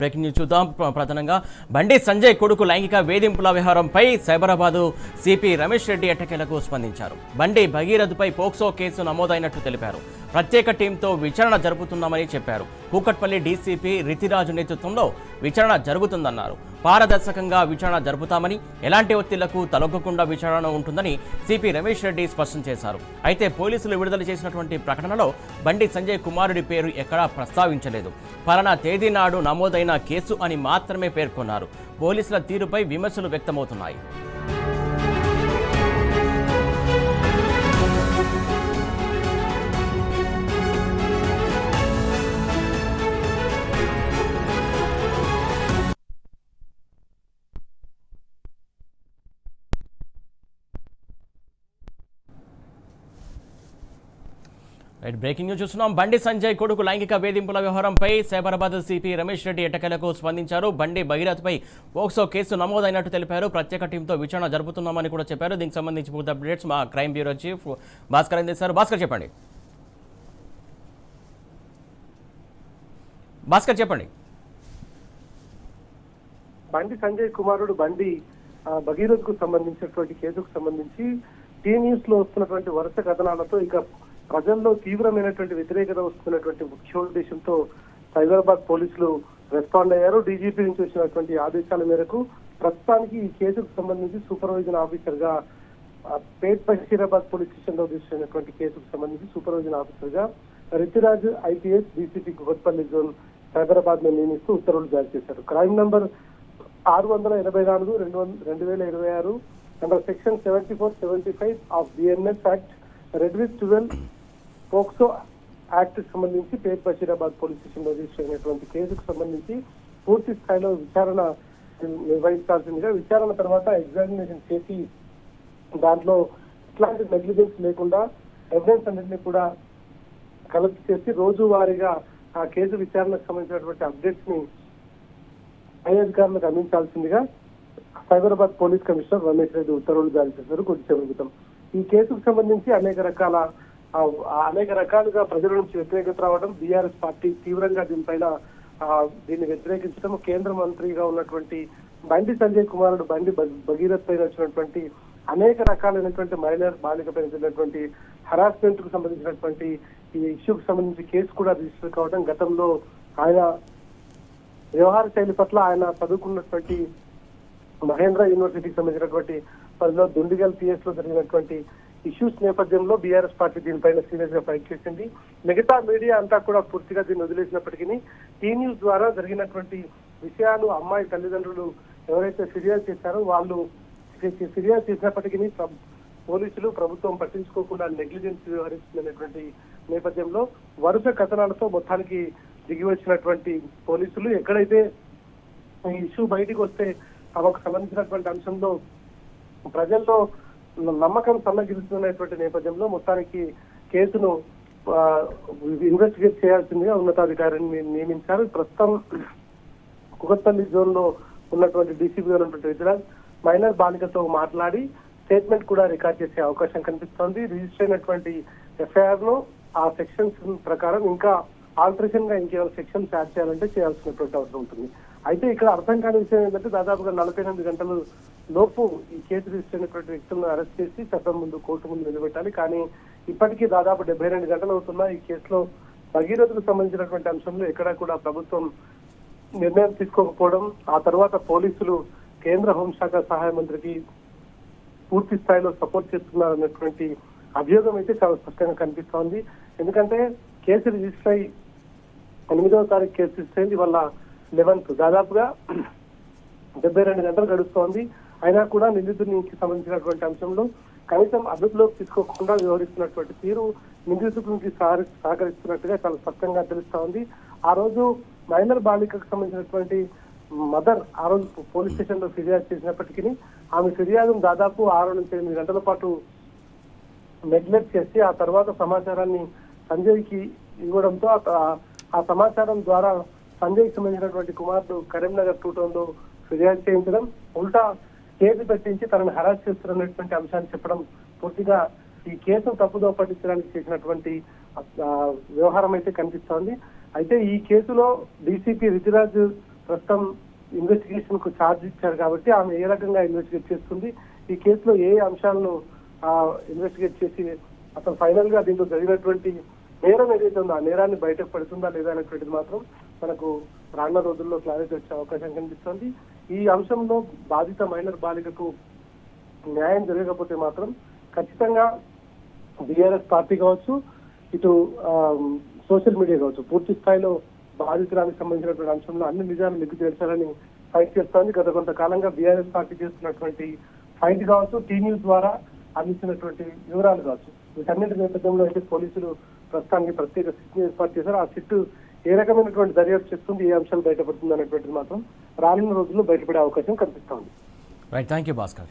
Breaking news చూద్దాం. ప్రధానంగా బండి సంజయ్ కొడుకు లైంగిక వేధింపుల వ్యవహారంపై సైబరాబాదు సిపి రమేష్ రెడ్డి ఎట్టకేలకు స్పందించారు. బండి భగీరథపై పోక్సో కేసు నమోదైనట్టు తెలిపారు. ప్రత్యేక టీంతో విచారణ జరుపుతున్నామని చెప్పారు. కూకట్పల్లి డీసీపీ రితిరాజు నేతృత్వంలో విచారణ జరుగుతుందన్నారు. పారదర్శకంగా విచారణ జరుపుతామని, ఎలాంటి ఒత్తిళ్లకు తలొగ్గకుండా విచారణ ఉంటుందని సిపి రమేష్ రెడ్డి స్పష్టం చేశారు. అయితే పోలీసులు విడుదల చేసినటువంటి ప్రకటనలో బండి సంజయ్ కుమారుడి పేరు ఎక్కడా ప్రస్తావించలేదు. పలానా తేదీ నాడు నమోదైన కేసు అని మాత్రమే పేర్కొన్నారు. పోలీసుల తీరుపై విమర్శలు వ్యక్తమవుతున్నాయి. బ్రేకింగ్ న్యూస్ చూస్తున్నాం. బండి సంజయ్ కొడుకు లైంగిక వేధింపుల వ్యవహారంపై సైబరాబాద్ సిపి రమేష్ రెడ్డి ఎట్టకేలకు స్పందించారు. బండి భగీరథపై పోక్సో కేసు నమోదైనట్టు తెలిపారు. ప్రత్యేక టీంతో విచారణ జరుపుతున్నామని కూడా చెప్పారు. దీనికి సంబంధించి పూర్తి అప్డేట్స్ మా క్రైమ్ బ్యూరో చీఫ్ భాస్కర్ అందిస్తారు. భాస్కర్ చెప్పండి. బండి సంజయ్ కుమారుడు బండి భగీరథకు సంబంధించినటువంటి కేసుకు సంబంధించి టీ న్యూస్ లో వస్తున్నటువంటి వరుస కథనాలతో ఇక ప్రజల్లో తీవ్రమైనటువంటి వ్యతిరేకత వస్తున్నటువంటి ముఖ్య ఉద్దేశంతో సైబరాబాద్ పోలీసులు రెస్పాండ్ అయ్యారు. డీజీపీ నుంచి వచ్చినటువంటి ఆదేశాల మేరకు ప్రస్తుతానికి ఈ కేసుకు సంబంధించి సూపర్వైజన్ ఆఫీసర్ గా పేట్ బషీరాబాద్ పోలీస్ స్టేషన్ లో తీసుకున్నటువంటి కేసుకు సంబంధించి సూపర్వైజన్ ఆఫీసర్ గా Ritiraj IPS DCP Kukatpally zone Cyberabad ను నియమిస్తూ ఉత్తర్వులు జారీ చేశారు. Crime number 684/2026 under section 74-75 of BNS act red with 12 POCSO act సంబంధించి పేట్ బషీరాబాద్ పోలీస్ స్టేషన్ లో రిజిస్టర్ అయినటువంటి కేసుకు సంబంధించి పూర్తి స్థాయిలో విచారణ నిర్వహించాల్సిందిగా, విచారణ తర్వాత ఎగ్జామినేషన్ చేసి దాంట్లో ఇట్లాంటి నెగ్లిజెన్స్ లేకుండా ఎవిడెన్స్ అన్నింటినీ కూడా కలెక్ట్ చేసి రోజువారీగా ఆ కేసు విచారణకు సంబంధించినటువంటి అప్డేట్స్ ని పై అధికారులకు అందించాల్సిందిగా సైబరాబాద్ పోలీస్ కమిషనర్ రమేష్ రెడ్డి ఉత్తర్వులు జారీ చేశారు కొద్దిసేపు క్రితం. ఈ కేసుకు సంబంధించి అనేక రకాలుగా ప్రజల నుంచి వ్యతిరేకత రావడం, బీఆర్ఎస్ పార్టీ తీవ్రంగా దీన్ని వ్యతిరేకించడం, కేంద్ర మంత్రిగా ఉన్నటువంటి బండి సంజయ్ కుమారుడు బండి భగీరథ్ పైన వచ్చినటువంటి అనేక రకాలైనటువంటి బాలిక పైన జరిగినటువంటి హరాస్మెంట్ కు సంబంధించినటువంటి ఈ ఇష్యూకు సంబంధించి కేసు కూడా రిజిస్టర్ కావడం, గతంలో ఆయన వ్యవహార శైలి పట్ల ఆయన చదువుకున్నటువంటి మహేంద్ర యూనివర్సిటీకి సంబంధించినటువంటి పరిధిలో దుండిగల్ పిఎస్ లో జరిగినటువంటి ఇష్యూస్ నేపథ్యంలో బీఆర్ఎస్ పార్టీ దీనిపైన సీరియస్ గా ఫైట్ చేసింది. మిగతా మీడియా అంతా కూడా పూర్తిగా దీన్ని వదిలేసినప్పటికీ టీ న్యూస్ ద్వారా జరిగినటువంటి విషయాలు అమ్మాయి తల్లిదండ్రులు ఎవరైతే ఫిర్యాదు చేశారో వాళ్ళు ఫిర్యాదు చేసినప్పటికీ పోలీసులు ప్రభుత్వం పట్టించుకోకుండా నెగ్లిజెన్స్ వ్యవహరిస్తుందనేటువంటి నేపథ్యంలో వరుస కథనాలతో మొత్తానికి దిగి వచ్చినటువంటి పోలీసులు ఎక్కడైతే ఈ ఇష్యూ బయటికి వస్తే తమకు సంబంధించినటువంటి అంశంలో ప్రజల్లో నమ్మకం సన్నగిలుతున్నటువంటి నేపథ్యంలో మొత్తానికి కేసును ఇన్వెస్టిగేట్ చేయాల్సిందిగా ఉన్నతాధికారిని నియమించారు. ప్రస్తుతం కూకట్పల్లి జోన్ లో ఉన్నటువంటి డీసీపీ ఉన్నటువంటి రితిరాజ్ మైనర్ బాలికతో మాట్లాడి స్టేట్మెంట్ కూడా రికార్డ్ చేసే అవకాశం కనిపిస్తోంది. రిజిస్టర్ అయినటువంటి ఎఫ్ఐఆర్ ను ఆ సెక్షన్స్ ప్రకారం ఇంకా ఆల్టరేషన్ గా ఇంకేమైనా సెక్షన్స్ యాడ్ చేయాలంటే చేయాల్సినటువంటి అవసరం ఉంటుంది. అయితే ఇక్కడ అర్థం కాని విషయం ఏంటంటే దాదాపుగా 48 గంటల లోపు ఈ కేసు రిజిస్టర్ అయినటువంటి వ్యక్తులను అరెస్ట్ చేసి చట్టం ముందు కోర్టు ముందు నిలబెట్టాలి. కానీ ఇప్పటికీ దాదాపు 72 గంటలు అవుతున్నా ఈ కేసులో భగీరథకు సంబంధించినటువంటి అంశంలో ఎక్కడా కూడా ప్రభుత్వం నిర్ణయం తీసుకోకపోవడం, ఆ తర్వాత పోలీసులు కేంద్ర హోంశాఖ సహాయ మంత్రికి పూర్తి స్థాయిలో సపోర్ట్ చేస్తున్నారన్నటువంటి అభియోగం అయితే చాలా స్పష్టంగా కనిపిస్తోంది. ఎందుకంటే కేసు రిజిస్టర్ అయి 8వ తారీఖు కేసు రిజిస్టర్ అయింది, వాళ్ళ 11th, దాదాపుగా 72 గంటలు గడుస్తోంది. అయినా కూడా నిందితునికి సంబంధించినటువంటి అంశంలో కనీసం అదుపులోకి తీసుకోకుండా వ్యవహరిస్తున్నటువంటి తీరు నిందితునికి సహకరిస్తున్నట్టుగా చాలా స్పష్టంగా తెలుస్తా ఉంది. ఆ రోజు మైనర్ బాలికకు సంబంధించినటువంటి మదర్ ఆ రోజు పోలీస్ స్టేషన్ లో ఫిర్యాదు చేసినప్పటికీ ఆమె ఫిర్యాదును దాదాపు 6 నుంచి 8 గంటల పాటు నెగ్లెక్ట్ చేసి ఆ తర్వాత సమాచారాన్ని సంజయ్ కి ఇవ్వడంతో ఆ సమాచారం ద్వారా సంజయ్ సంబంధించినటువంటి కుమారుడు కరీంనగర్ 2 టౌన్ లో ఫిర్యాదు చేయించడం, ఉల్టా కేసు పెట్టించి తనను హరాస్ చేస్తున్నటువంటి అంశాన్ని చెప్పడం పూర్తిగా ఈ కేసును తప్పుదో పట్టించడానికి చేసినటువంటి వ్యవహారం అయితే కనిపిస్తోంది. అయితే ఈ కేసులో డీసీపీ రితిరాజ్ ప్రస్తుతం ఇన్వెస్టిగేషన్ కు ఛార్జ్ ఇచ్చారు కాబట్టి ఆమె ఏ రకంగా ఇన్వెస్టిగేట్ చేస్తుంది, ఈ కేసులో ఏ అంశాలను ఇన్వెస్టిగేట్ చేసి అసలు ఫైనల్ గా దీంట్లో జరిగినటువంటి నేరం ఏదైతే ఉందో ఆ నేరాన్ని బయటకు పడుతుందా లేదా అనేటువంటిది మాత్రం మనకు రానున్న రోజుల్లో క్లారిటీ వచ్చే అవకాశం కనిపిస్తోంది. ఈ అంశంలో బాధిత మైనర్ బాలికకు న్యాయం జరగకపోతే మాత్రం ఖచ్చితంగా బీఆర్ఎస్ పార్టీ కావచ్చు, ఇటు సోషల్ మీడియా కావచ్చు, పూర్తి స్థాయిలో బాధితురానికి సంబంధించినటువంటి అంశంలో అన్ని నిజాలు నిగ్గు తేల్చాలని ఫైట్ చేస్తోంది. గత కొంతకాలంగా బీఆర్ఎస్ పార్టీ చేస్తున్నటువంటి ఫైట్ కావచ్చు, టీ న్యూస్ ద్వారా అందించినటువంటి వివరాలు కావచ్చు, వీటన్నిటి నేపథ్యంలో అయితే పోలీసులు ప్రస్తుతానికి ప్రత్యేక సిట్ ఏర్పాటు చేశారు. ఆ సిట్ ఏ రకమైనటువంటి దర్యాప్తు చేస్తుంది, ఏ అంశాలు బయటపడుతుంది అనేటువంటిది మాత్రం రానున్న రోజుల్లో బయటపడే అవకాశం కనిపిస్తోంది. Right, thank you Bhaskar.